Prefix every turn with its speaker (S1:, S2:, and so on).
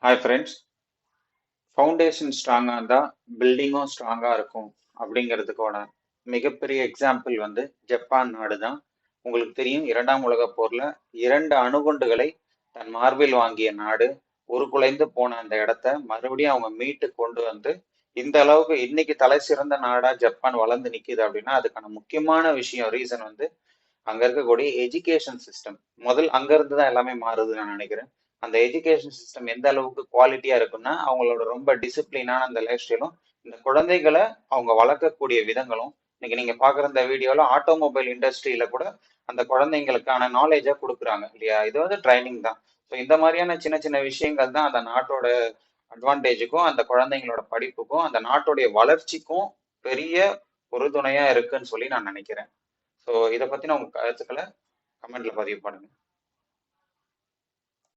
S1: Hi friends. Foundation ஸ்ட்ராங்காக இருந்தால் பில்டிங்கும் ஸ்ட்ராங்காக இருக்கும் அப்படிங்கிறதுக்கோட மிகப்பெரிய எக்ஸாம்பிள் வந்து ஜப்பான் நாடு தான். உங்களுக்கு தெரியும், இரண்டாம் உலகப் போரில் 2 அணுகுண்டுகளை தன் மார்பில் வாங்கிய நாடு. உருக்குலைந்து போன அந்த இடத்த மறுபடியும் அவங்க மீட்டு கொண்டு வந்து இந்த அளவுக்கு இன்னைக்கு தலை சிறந்த நாடா ஜப்பான் வளர்ந்து நிக்குது அப்படின்னா அதுக்கான முக்கியமான விஷயம் ரீசன் வந்து அங்க இருக்கக்கூடிய எஜுகேஷன் சிஸ்டம். அங்க இருந்து தான் எல்லாமே மாறுதுன்னு நான் நினைக்கிறேன். அந்த எஜுகேஷன் சிஸ்டம் எந்த அளவுக்கு குவாலிட்டியா இருக்குன்னா அவங்களோட ரொம்ப டிசிப்ளினான அந்த லைஃப் ஸ்டைலும், இந்த குழந்தைகளை அவங்க வளர்க்கக்கூடிய விதங்களும். இன்னைக்கு நீங்க பாக்குற இந்த வீடியோல ஆட்டோமொபைல் இண்டஸ்ட்ரியில கூட அந்த குழந்தைங்களுக்கான நாலேஜா கொடுக்குறாங்க இல்லையா? இது வந்து ட்ரைனிங் தான். ஸோ இந்த மாதிரியான சின்ன சின்ன விஷயங்கள் தான் அந்த நாட்டோட அட்வான்டேஜுக்கும் அந்த குழந்தைங்களோட படிப்புக்கும் அந்த நாட்டுடைய வளர்ச்சிக்கும் பெரிய உறுதுணையா இருக்குன்னு சொல்லி நான் நினைக்கிறேன். ஸோ இதை பத்தின உங்க கருத்துக்களை கமெண்ட்ல பதிவு பண்ணுங்க.